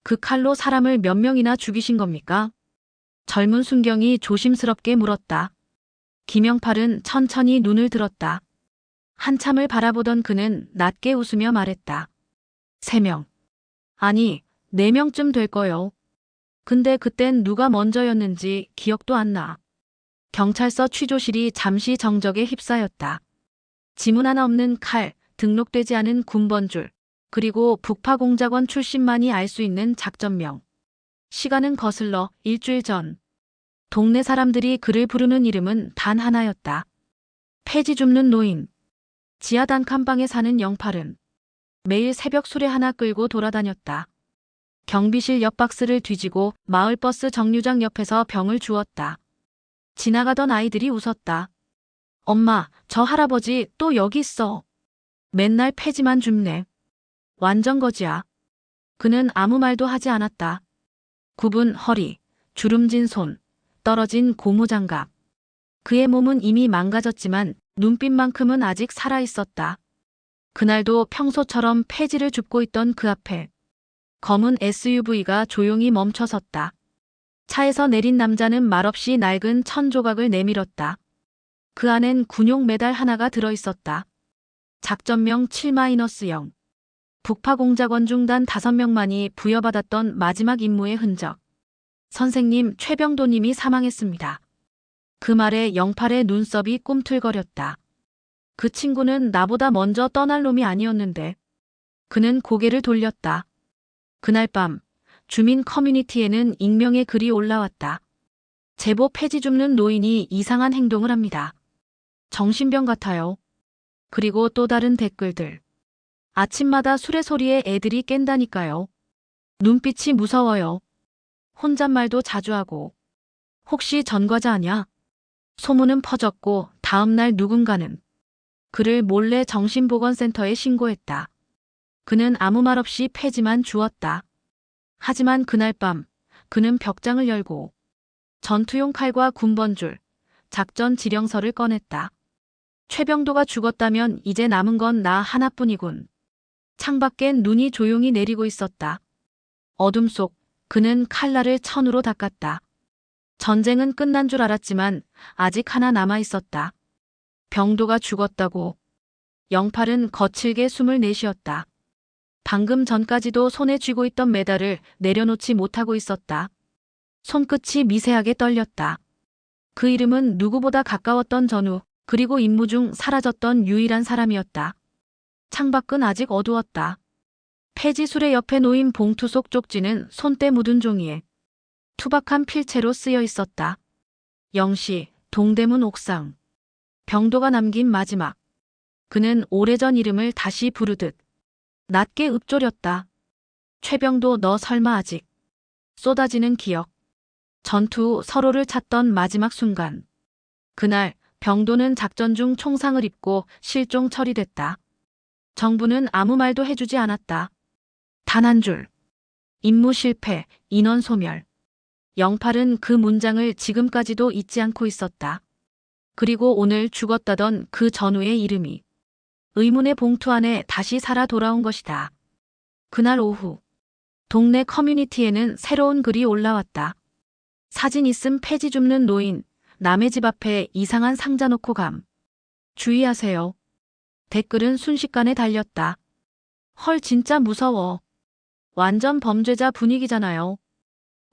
그 칼로 사람을 몇 명이나 죽이신 겁니까? 젊은 순경이 조심스럽게 물었다. 김영팔은 천천히 눈을 들었다. 한참을 바라보던 그는 낮게 웃으며 말했다. 3명. 아니, 4명쯤 될 거요. 근데 그땐 누가 먼저였는지 기억도 안 나. 경찰서 취조실이 잠시 정적에 휩싸였다. 지문 하나 없는 칼, 등록되지 않은 군번줄, 그리고 북파공작원 출신만이 알 수 있는 작전명. 시간은 거슬러 일주일 전. 동네 사람들이 그를 부르는 이름은 단 하나였다. 폐지 줍는 노인. 지하 단칸방에 사는 영팔은 매일 새벽 수레 하나 끌고 돌아다녔다. 경비실 옆 박스를 뒤지고 마을버스 정류장 옆에서 병을 주었다. 지나가던 아이들이 웃었다. 엄마, 저 할아버지 또 여기 있어. 맨날 폐지만 줍네. 완전 거지야. 그는 아무 말도 하지 않았다. 굽은 허리, 주름진 손, 떨어진 고무장갑. 그의 몸은 이미 망가졌지만 눈빛만큼은 아직 살아있었다. 그날도 평소처럼 폐지를 줍고 있던 그 앞에 검은 SUV가 조용히 멈춰섰다. 차에서 내린 남자는 말없이 낡은 천조각을 내밀었다. 그 안엔 군용 메달 하나가 들어있었다. 작전명 7-0. 북파공작원 중 단 5명만이 부여받았던 마지막 임무의 흔적. 선생님 최병도님이 사망했습니다. 그 말에 영팔의 눈썹이 꿈틀거렸다. 그 친구는 나보다 먼저 떠날 놈이 아니었는데. 그는 고개를 돌렸다. 그날 밤 주민 커뮤니티에는 익명의 글이 올라왔다. 제보 폐지 줍는 노인이 이상한 행동을 합니다. 정신병 같아요. 그리고 또 다른 댓글들. 아침마다 수레소리에 애들이 깬다니까요. 눈빛이 무서워요. 혼잣말도 자주 하고. 혹시 전과자 아냐? 소문은 퍼졌고 다음날 누군가는 그를 몰래 정신보건센터에 신고했다. 그는 아무 말 없이 폐지만 주었다. 하지만 그날 밤 그는 벽장을 열고 전투용 칼과 군번줄, 작전 지령서를 꺼냈다. 최병도가 죽었다면 이제 남은 건 나 하나뿐이군. 창밖엔 눈이 조용히 내리고 있었다. 어둠 속 그는 칼날을 천으로 닦았다. 전쟁은 끝난 줄 알았지만 아직 하나 남아 있었다. 병도가 죽었다고. 영팔은 거칠게 숨을 내쉬었다. 방금 전까지도 손에 쥐고 있던 메달을 내려놓지 못하고 있었다. 손끝이 미세하게 떨렸다. 그 이름은 누구보다 가까웠던 전우, 그리고 임무 중 사라졌던 유일한 사람이었다. 창밖은 아직 어두웠다. 폐지 수레 옆에 놓인 봉투 속 쪽지는 손때 묻은 종이에 투박한 필체로 쓰여 있었다. 0시 동대문 옥상. 병도가 남긴 마지막. 그는 오래전 이름을 다시 부르듯 낮게 읊조렸다. 최병도 너 설마 아직. 쏟아지는 기억. 전투 후 서로를 찾던 마지막 순간. 그날 병도는 작전 중 총상을 입고 실종 처리됐다. 정부는 아무 말도 해주지 않았다. 단 한 줄. 임무 실패, 인원 소멸. 영팔은 그 문장을 지금까지도 잊지 않고 있었다. 그리고 오늘 죽었다던 그 전우의 이름이 의문의 봉투 안에 다시 살아 돌아온 것이다. 그날 오후 동네 커뮤니티에는 새로운 글이 올라왔다. 사진 있음 폐지 줍는 노인, 남의 집 앞에 이상한 상자 놓고 감. 주의하세요. 댓글은 순식간에 달렸다. 헐 진짜 무서워. 완전 범죄자 분위기잖아요.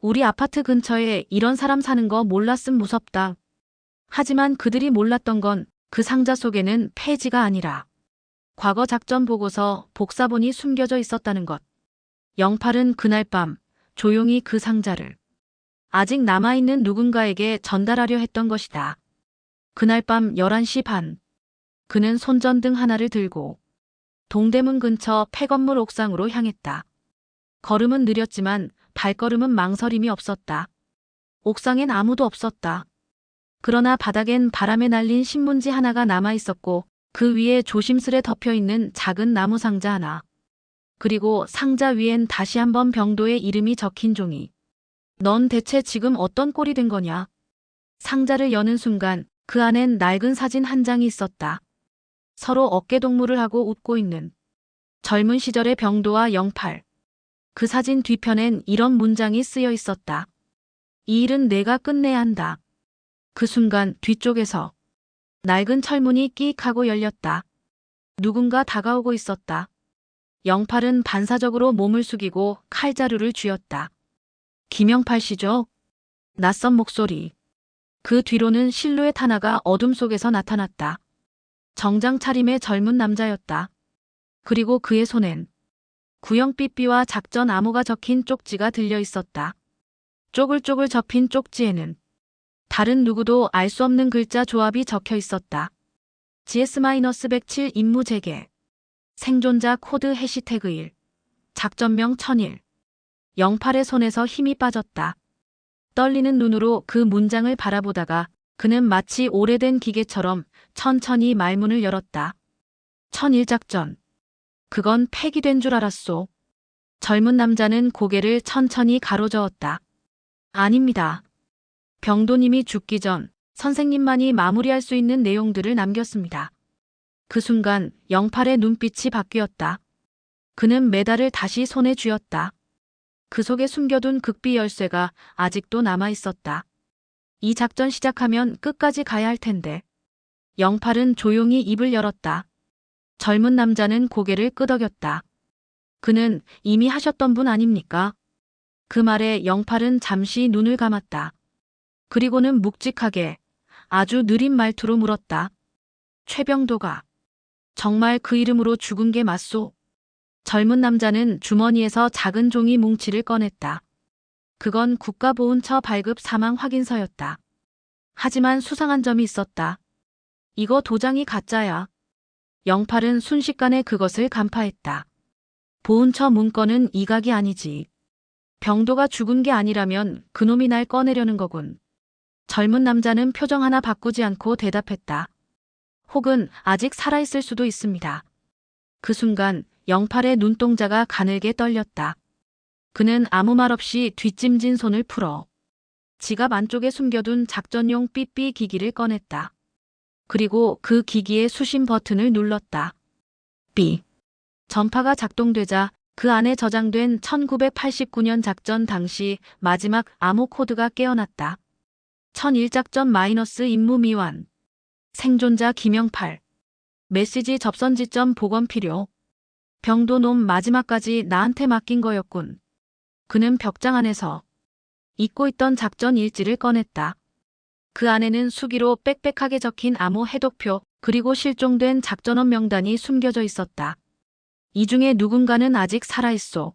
우리 아파트 근처에 이런 사람 사는 거 몰랐음 무섭다. 하지만 그들이 몰랐던 건 그 상자 속에는 폐지가 아니라 과거 작전 보고서 복사본이 숨겨져 있었다는 것. 영팔은 그날 밤 조용히 그 상자를 아직 남아있는 누군가에게 전달하려 했던 것이다. 그날 밤 11시 반. 그는 손전등 하나를 들고 동대문 근처 폐건물 옥상으로 향했다. 걸음은 느렸지만 발걸음은 망설임이 없었다. 옥상엔 아무도 없었다. 그러나 바닥엔 바람에 날린 신문지 하나가 남아있었고 그 위에 조심스레 덮여있는 작은 나무 상자 하나. 그리고 상자 위엔 다시 한번 병도의 이름이 적힌 종이. 넌 대체 지금 어떤 꼴이 된 거냐? 상자를 여는 순간 그 안엔 낡은 사진 한 장이 있었다. 서로 어깨동무를 하고 웃고 있는 젊은 시절의 병도와 영팔. 그 사진 뒤편엔 이런 문장이 쓰여 있었다. 이 일은 내가 끝내야 한다. 그 순간 뒤쪽에서 낡은 철문이 끼익 하고 열렸다. 누군가 다가오고 있었다. 영팔은 반사적으로 몸을 숙이고 칼자루를 쥐었다. 김영팔 씨죠? 낯선 목소리. 그 뒤로는 실루엣 하나가 어둠 속에서 나타났다. 정장 차림의 젊은 남자였다. 그리고 그의 손엔 구형 삐삐와 작전 암호가 적힌 쪽지가 들려 있었다. 쪼글쪼글 접힌 쪽지에는 다른 누구도 알 수 없는 글자 조합이 적혀 있었다. GS-107 임무 재개. 생존자 코드 해시태그 1. 작전명 1001. 영팔의 손에서 힘이 빠졌다. 떨리는 눈으로 그 문장을 바라보다가 그는 마치 오래된 기계처럼 천천히 말문을 열었다. 1001 작전. 그건 폐기된 줄 알았소. 젊은 남자는 고개를 천천히 가로저었다. 아닙니다. 병도님이 죽기 전 선생님만이 마무리할 수 있는 내용들을 남겼습니다. 그 순간 영팔의 눈빛이 바뀌었다. 그는 메달을 다시 손에 쥐었다. 그 속에 숨겨둔 극비 열쇠가 아직도 남아 있었다. 이 작전 시작하면 끝까지 가야 할 텐데. 영팔은 조용히 입을 열었다. 젊은 남자는 고개를 끄덕였다. 그는 이미 하셨던 분 아닙니까? 그 말에 영팔은 잠시 눈을 감았다. 그리고는 묵직하게 아주 느린 말투로 물었다. 최병도가 정말 그 이름으로 죽은 게 맞소? 젊은 남자는 주머니에서 작은 종이 뭉치를 꺼냈다. 그건 국가보훈처 발급 사망 확인서였다. 하지만 수상한 점이 있었다. 이거 도장이 가짜야. 영팔은 순식간에 그것을 간파했다. 보훈처 문건은 이각이 아니지. 병도가 죽은 게 아니라면 그놈이 날 꺼내려는 거군. 젊은 남자는 표정 하나 바꾸지 않고 대답했다. 혹은 아직 살아있을 수도 있습니다. 그 순간 영팔의 눈동자가 가늘게 떨렸다. 그는 아무 말 없이 뒷짐진 손을 풀어 지갑 안쪽에 숨겨둔 작전용 삐삐 기기를 꺼냈다. 그리고 그 기기의 수신 버튼을 눌렀다. 삐. 전파가 작동되자 그 안에 저장된 1989년 작전 당시 마지막 암호 코드가 깨어났다. 1001 작전 마이너스 임무 미완. 생존자 김영팔. 메시지 접선 지점 복원 필요. 병도 놈 마지막까지 나한테 맡긴 거였군. 그는 벽장 안에서 잊고 있던 작전 일지를 꺼냈다. 그 안에는 수기로 빽빽하게 적힌 암호 해독표 그리고 실종된 작전원 명단이 숨겨져 있었다. 이 중에 누군가는 아직 살아있소.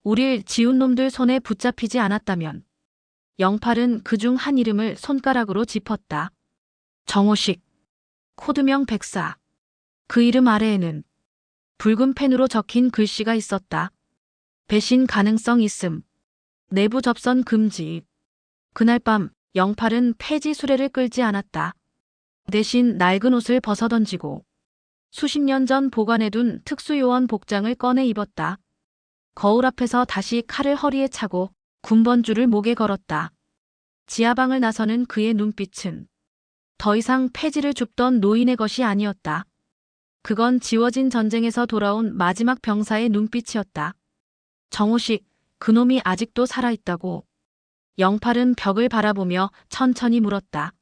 우릴 지운 놈들 손에 붙잡히지 않았다면. 영팔은 그중 한 이름을 손가락으로 짚었다. 정호식. 코드명 백사. 그 이름 아래에는 붉은 펜으로 적힌 글씨가 있었다. 배신 가능성 있음. 내부 접선 금지. 그날 밤 영팔은 폐지 수레를 끌지 않았다. 대신 낡은 옷을 벗어던지고 수십 년 전 보관해둔 특수요원 복장을 꺼내 입었다. 거울 앞에서 다시 칼을 허리에 차고 군번줄을 목에 걸었다. 지하방을 나서는 그의 눈빛은 더 이상 폐지를 줍던 노인의 것이 아니었다. 그건 지워진 전쟁에서 돌아온 마지막 병사의 눈빛이었다. 정호식, 그놈이 아직도 살아있다고. 영팔은 벽을 바라보며 천천히 물었다.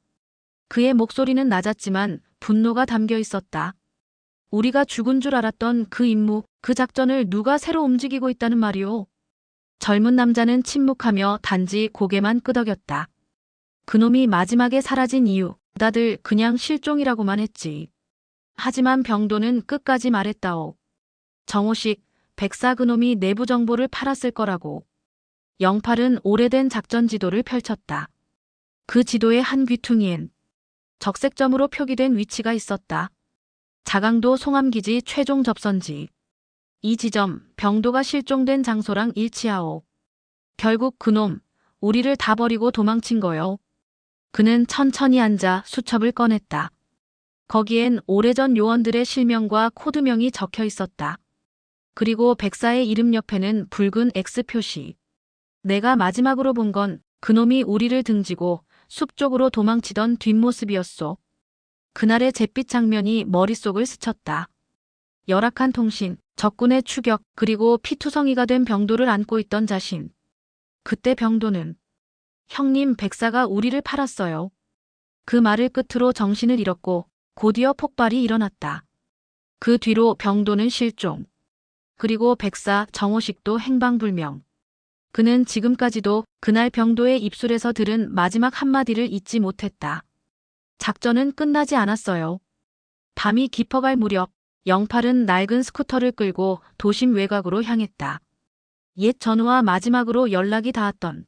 그의 목소리는 낮았지만 분노가 담겨 있었다. 우리가 죽은 줄 알았던 그 임무, 그 작전을 누가 새로 움직이고 있다는 말이오. 젊은 남자는 침묵하며 단지 고개만 끄덕였다. 그놈이 마지막에 사라진 이유, 다들 그냥 실종이라고만 했지. 하지만 병도는 끝까지 말했다오. 정호식, 백사 그놈이 내부 정보를 팔았을 거라고. 영팔은 오래된 작전 지도를 펼쳤다. 그 지도의 한 귀퉁이엔 적색점으로 표기된 위치가 있었다. 자강도 송암기지 최종 접선지. 이 지점, 병도가 실종된 장소랑 일치하오. 결국 그놈, 우리를 다 버리고 도망친 거요. 그는 천천히 앉아 수첩을 꺼냈다. 거기엔 오래전 요원들의 실명과 코드명이 적혀 있었다. 그리고 백사의 이름 옆에는 붉은 X 표시. 내가 마지막으로 본 건 그놈이 우리를 등지고 숲 쪽으로 도망치던 뒷모습이었소. 그날의 잿빛 장면이 머릿속을 스쳤다. 열악한 통신, 적군의 추격 그리고 피투성이가 된 병도를 안고 있던 자신. 그때 병도는 형님 백사가 우리를 팔았어요. 그 말을 끝으로 정신을 잃었고 곧이어 폭발이 일어났다. 그 뒤로 병도는 실종. 그리고 백사 정호식도 행방불명. 그는 지금까지도 그날 병도의 입술에서 들은 마지막 한마디를 잊지 못했다. 작전은 끝나지 않았어요. 밤이 깊어갈 무렵 영팔은 낡은 스쿠터를 끌고 도심 외곽으로 향했다. 옛 전우와 마지막으로 연락이 닿았던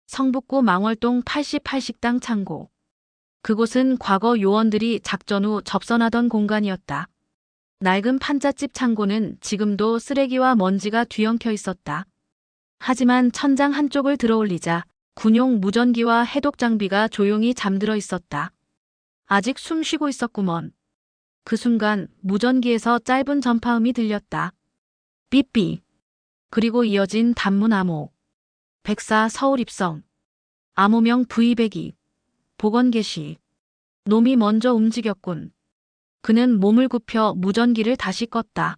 성북구 망월동 88식당 창고. 그곳은 과거 요원들이 작전 후 접선하던 공간이었다. 낡은 판잣집 창고는 지금도 쓰레기와 먼지가 뒤엉켜 있었다. 하지만 천장 한쪽을 들어올리자 군용 무전기와 해독 장비가 조용히 잠들어 있었다. 아직 숨 쉬고 있었구먼. 그 순간 무전기에서 짧은 전파음이 들렸다. 삐삐. 그리고 이어진 단문 암호. 백사 서울 입성. 암호명 V102. 복원 개시. 놈이 먼저 움직였군. 그는 몸을 굽혀 무전기를 다시 껐다.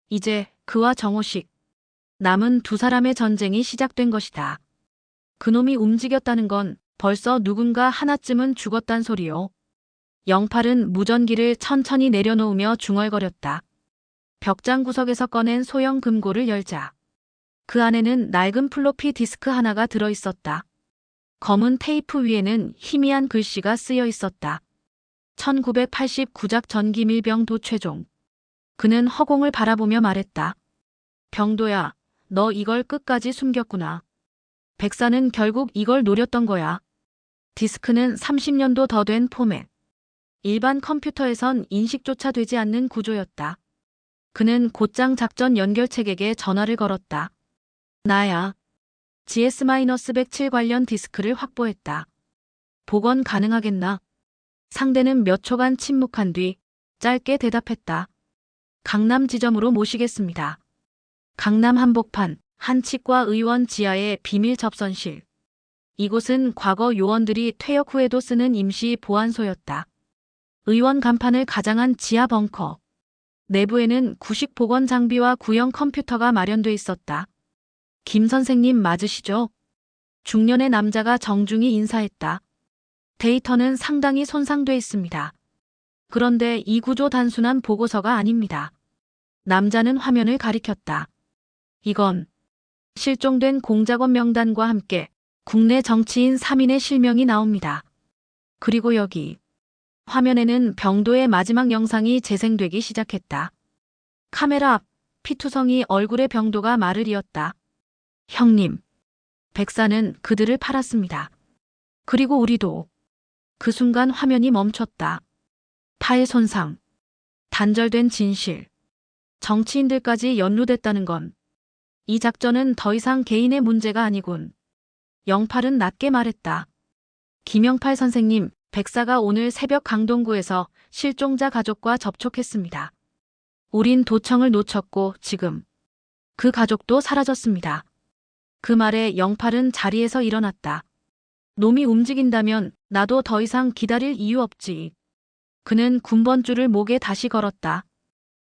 이제 그와 정호식. 남은 두 사람의 전쟁이 시작된 것이다. 그놈이 움직였다는 건 벌써 누군가 하나쯤은 죽었단 소리요. 영팔은 무전기를 천천히 내려놓으며 중얼거렸다. 벽장 구석에서 꺼낸 소형 금고를 열자. 그 안에는 낡은 플로피 디스크 하나가 들어있었다. 검은 테이프 위에는 희미한 글씨가 쓰여 있었다. 1989작 전기밀병 도최종. 그는 허공을 바라보며 말했다. 병도야, 너 이걸 끝까지 숨겼구나. 백사는 결국 이걸 노렸던 거야. 디스크는 30년도 더 된 포맷. 일반 컴퓨터에선 인식조차 되지 않는 구조였다. 그는 곧장 작전 연결책에게 전화를 걸었다. 나야. GS-107 관련 디스크를 확보했다. 복원 가능하겠나? 상대는 몇 초간 침묵한 뒤 짧게 대답했다. 강남 지점으로 모시겠습니다. 강남 한복판 한 치과 의원 지하의 비밀 접선실. 이곳은 과거 요원들이 퇴역 후에도 쓰는 임시 보안소였다. 의원 간판을 가장한 지하 벙커. 내부에는 구식 복원 장비와 구형 컴퓨터가 마련돼 있었다. 김 선생님 맞으시죠? 중년의 남자가 정중히 인사했다. 데이터는 상당히 손상돼 있습니다. 그런데 이 구조 단순한 보고서가 아닙니다. 남자는 화면을 가리켰다. 이건 실종된 공작원 명단과 함께 국내 정치인 3인의 실명이 나옵니다. 그리고 여기 화면에는 병도의 마지막 영상이 재생되기 시작했다. 카메라 앞 피투성이 얼굴의 병도가 말을 이었다. 형님, 백사는 그들을 팔았습니다. 그리고 우리도. 그 순간 화면이 멈췄다. 파일 손상, 단절된 진실, 정치인들까지 연루됐다는 건 이 작전은 더 이상 개인의 문제가 아니군. 영팔은 낮게 말했다. 김영팔 선생님, 백사가 오늘 새벽 강동구에서 실종자 가족과 접촉했습니다. 우린 도청을 놓쳤고 지금 그 가족도 사라졌습니다. 그 말에 영팔은 자리에서 일어났다. 놈이 움직인다면 나도 더 이상 기다릴 이유 없지. 그는 군번줄을 목에 다시 걸었다.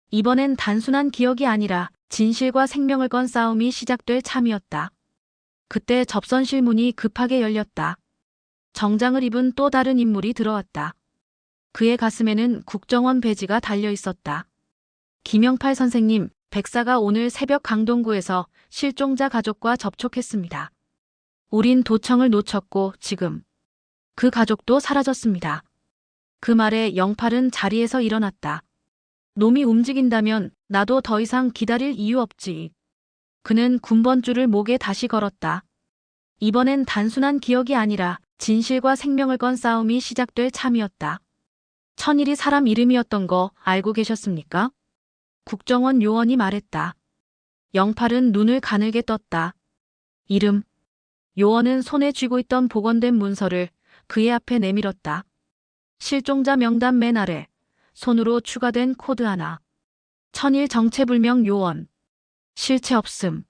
이번엔 단순한 기억이 아니라 진실과 생명을 건 싸움이 시작될 참이었다. 그때 접선실 문이 급하게 열렸다. 정장을 입은 또 다른 인물이 들어왔다. 그의 가슴에는 국정원 배지가 달려 있었다. 김영팔 선생님, 백사가 오늘 새벽 강동구에서 실종자 가족과 접촉했습니다. 우린 도청을 놓쳤고 지금 그 가족도 사라졌습니다. 그 말에 영팔은 자리에서 일어났다. 놈이 움직인다면 나도 더 이상 기다릴 이유 없지. 그는 군번줄을 목에 다시 걸었다. 이번엔 단순한 기억이 아니라 진실과 생명을 건 싸움이 시작될 참이었다. 천일이 사람 이름이었던 거 알고 계셨습니까? 국정원 요원이 말했다. 영팔은 눈을 가늘게 떴다. 이름. 요원은 손에 쥐고 있던 복원된 문서를 그의 앞에 내밀었다. 실종자 명단 맨 아래 손으로 추가된 코드 하나. 천일 정체불명 요원. 실체 없음.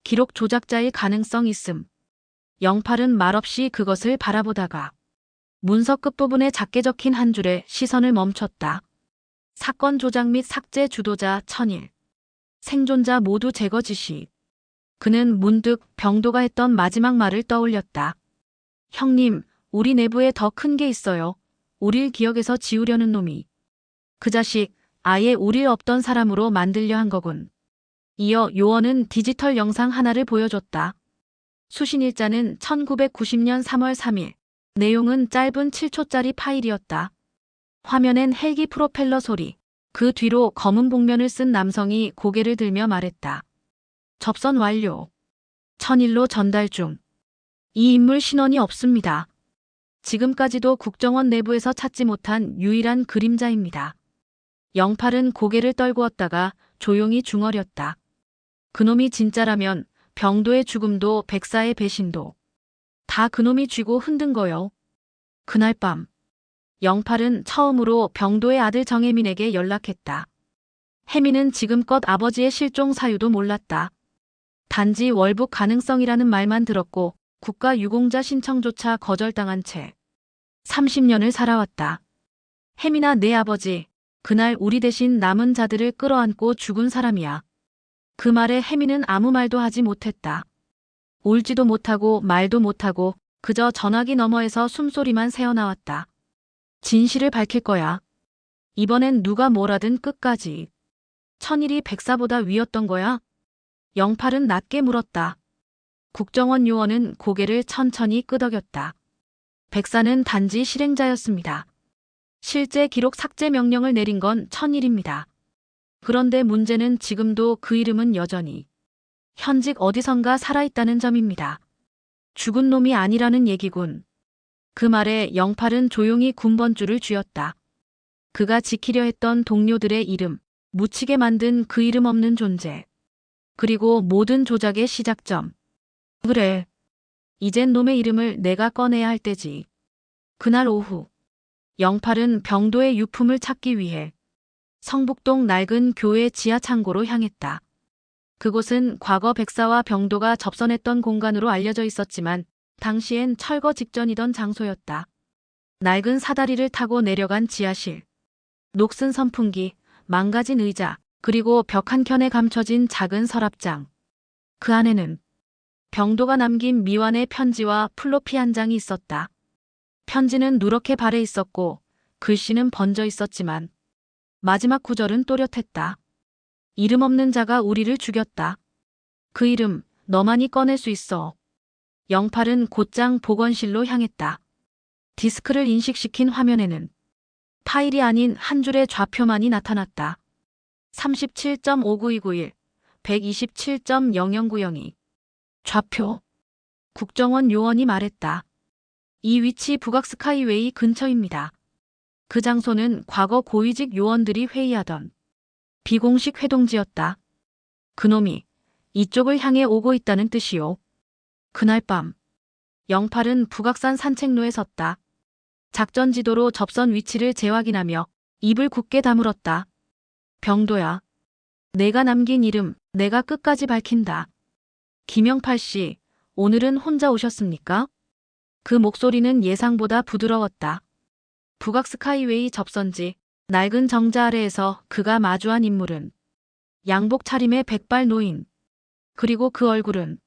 기록 조작자일 가능성 있음. 영팔은 말없이 그것을 바라보다가 문서 끝부분에 작게 적힌 한 줄에 시선을 멈췄다. 사건 조작 및 삭제 주도자 천일. 생존자 모두 제거 지시. 그는 문득 병도가 했던 마지막 말을 떠올렸다. 형님, 우리 내부에 더 큰 게 있어요. 우릴 기억에서 지우려는 놈이. 그 자식, 아예 우릴 없던 사람으로 만들려 한 거군. 이어 요원은 디지털 영상 하나를 보여줬다. 수신일자는 1990년 3월 3일. 내용은 짧은 7초짜리 파일이었다. 화면엔 헬기 프로펠러 소리. 그 뒤로 검은 복면을 쓴 남성이 고개를 들며 말했다. 접선 완료. 천일로 전달 중. 이 인물 신원이 없습니다. 지금까지도 국정원 내부에서 찾지 못한 유일한 그림자입니다. 영팔은 고개를 떨구었다가 조용히 중얼였다. 그놈이 진짜라면 병도의 죽음도 백사의 배신도 다 그놈이 쥐고 흔든 거요. 그날 밤 영팔은 처음으로 병도의 아들 정혜민에게 연락했다. 혜민은 지금껏 아버지의 실종 사유도 몰랐다. 단지 월북 가능성이라는 말만 들었고 국가유공자 신청조차 거절당한 채 30년을 살아왔다. 혜민아, 내 아버지, 그날 우리 대신 남은 자들을 끌어안고 죽은 사람이야. 그 말에 혜민은 아무 말도 하지 못했다. 울지도 못하고 말도 못하고 그저 전화기 너머에서 숨소리만 새어나왔다. 진실을 밝힐 거야. 이번엔 누가 뭐라든 끝까지. 천일이 백사보다 위였던 거야? 영팔은 낮게 물었다. 국정원 요원은 고개를 천천히 끄덕였다. 백사는 단지 실행자였습니다. 실제 기록 삭제 명령을 내린 건 천일입니다. 그런데 문제는 지금도 그 이름은 여전히 현직 어디선가 살아있다는 점입니다. 죽은 놈이 아니라는 얘기군. 그 말에 영팔은 조용히 군번줄을 쥐었다. 그가 지키려 했던 동료들의 이름, 묻히게 만든 그 이름 없는 존재. 그리고 모든 조작의 시작점. 그래. 이젠 놈의 이름을 내가 꺼내야 할 때지. 그날 오후, 영팔은 병도의 유품을 찾기 위해 성북동 낡은 교회 지하 창고로 향했다. 그곳은 과거 백사와 병도가 접선했던 공간으로 알려져 있었지만 당시엔 철거 직전이던 장소였다. 낡은 사다리를 타고 내려간 지하실. 녹슨 선풍기, 망가진 의자, 그리고 벽 한켠에 감춰진 작은 서랍장. 그 안에는 병도가 남긴 미완의 편지와 플로피 한 장이 있었다. 편지는 누렇게 발해 있었고 글씨는 번져 있었지만 마지막 구절은 또렷했다. 이름 없는 자가 우리를 죽였다. 그 이름 너만이 꺼낼 수 있어. 영팔은 곧장 보건실로 향했다. 디스크를 인식시킨 화면에는 파일이 아닌 한 줄의 좌표만이 나타났다. 37.59291, 127.0092. 좌표. 국정원 요원이 말했다. 이 위치 북악 스카이웨이 근처입니다. 그 장소는 과거 고위직 요원들이 회의하던 비공식 회동지였다. 그놈이 이쪽을 향해 오고 있다는 뜻이요. 그날 밤 영팔은 북악산 산책로에 섰다. 작전 지도로 접선 위치를 재확인하며 입을 굳게 다물었다. 병도야. 내가 남긴 이름 내가 끝까지 밝힌다. 김영팔 씨, 오늘은 혼자 오셨습니까? 그 목소리는 예상보다 부드러웠다. 북악 스카이웨이 접선지 낡은 정자 아래에서 그가 마주한 인물은 양복 차림의 백발 노인. 그리고 그 얼굴은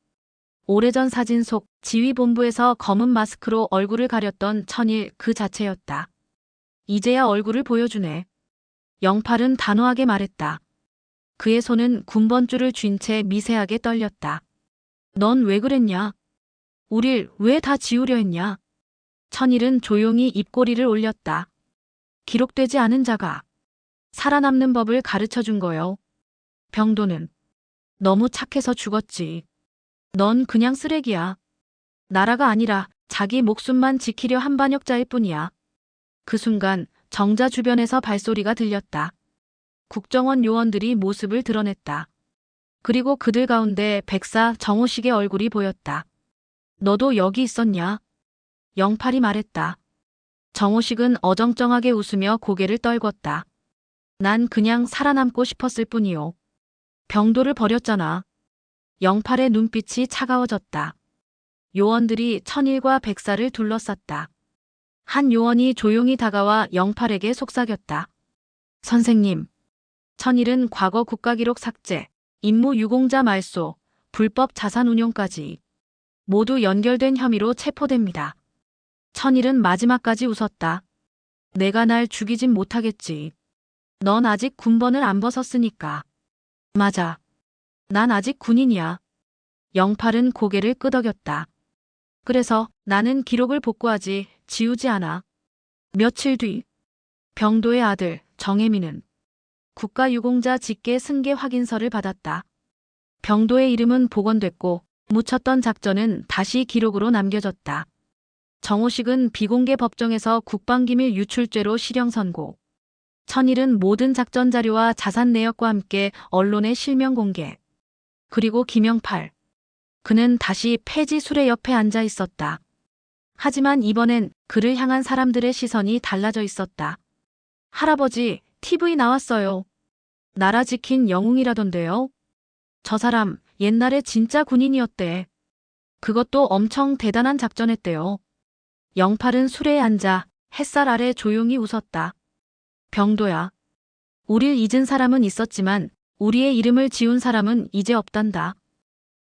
오래전 사진 속 지휘본부에서 검은 마스크로 얼굴을 가렸던 천일 그 자체였다. 이제야 얼굴을 보여주네. 영팔은 단호하게 말했다. 그의 손은 군번줄을 쥔 채 미세하게 떨렸다. 넌 왜 그랬냐? 우릴 왜 다 지우려 했냐? 천일은 조용히 입꼬리를 올렸다. 기록되지 않은 자가 살아남는 법을 가르쳐준 거요. 병도는 너무 착해서 죽었지. 넌 그냥 쓰레기야. 나라가 아니라 자기 목숨만 지키려 한 반역자일 뿐이야. 그 순간 정자 주변에서 발소리가 들렸다. 국정원 요원들이 모습을 드러냈다. 그리고 그들 가운데 백사 정호식의 얼굴이 보였다. 너도 여기 있었냐? 영팔이 말했다. 정호식은 어정쩡하게 웃으며 고개를 떨궜다. 난 그냥 살아남고 싶었을 뿐이요. 병도를 버렸잖아. 영팔의 눈빛이 차가워졌다. 요원들이 천일과 백사를 둘러쌌다. 한 요원이 조용히 다가와 영팔에게 속삭였다. 선생님. 천일은 과거 국가기록 삭제, 임무 유공자 말소, 불법 자산 운용까지 모두 연결된 혐의로 체포됩니다. 천일은 마지막까지 웃었다. 내가 날 죽이진 못하겠지. 넌 아직 군번을 안 벗었으니까. 맞아. 난 아직 군인이야. 영팔은 고개를 끄덕였다. 그래서 나는 기록을 복구하지, 지우지 않아. 며칠 뒤, 병도의 아들 정혜민은 국가유공자 직계 승계 확인서를 받았다. 병도의 이름은 복원됐고 묻혔던 작전은 다시 기록으로 남겨졌다. 정호식은 비공개 법정에서 국방기밀 유출죄로 실형 선고. 천일은 모든 작전 자료와 자산 내역과 함께 언론에 실명 공개. 그리고 김영팔. 그는 다시 폐지 수레 옆에 앉아 있었다. 하지만 이번엔 그를 향한 사람들의 시선이 달라져 있었다. 할아버지, TV 나왔어요. 나라 지킨 영웅이라던데요. 저 사람 옛날에 진짜 군인이었대. 그것도 엄청 대단한 작전했대요. 영팔은 수레에 앉아 햇살 아래 조용히 웃었다. 병도야. 우릴 잊은 사람은 있었지만 우리의 이름을 지운 사람은 이제 없단다.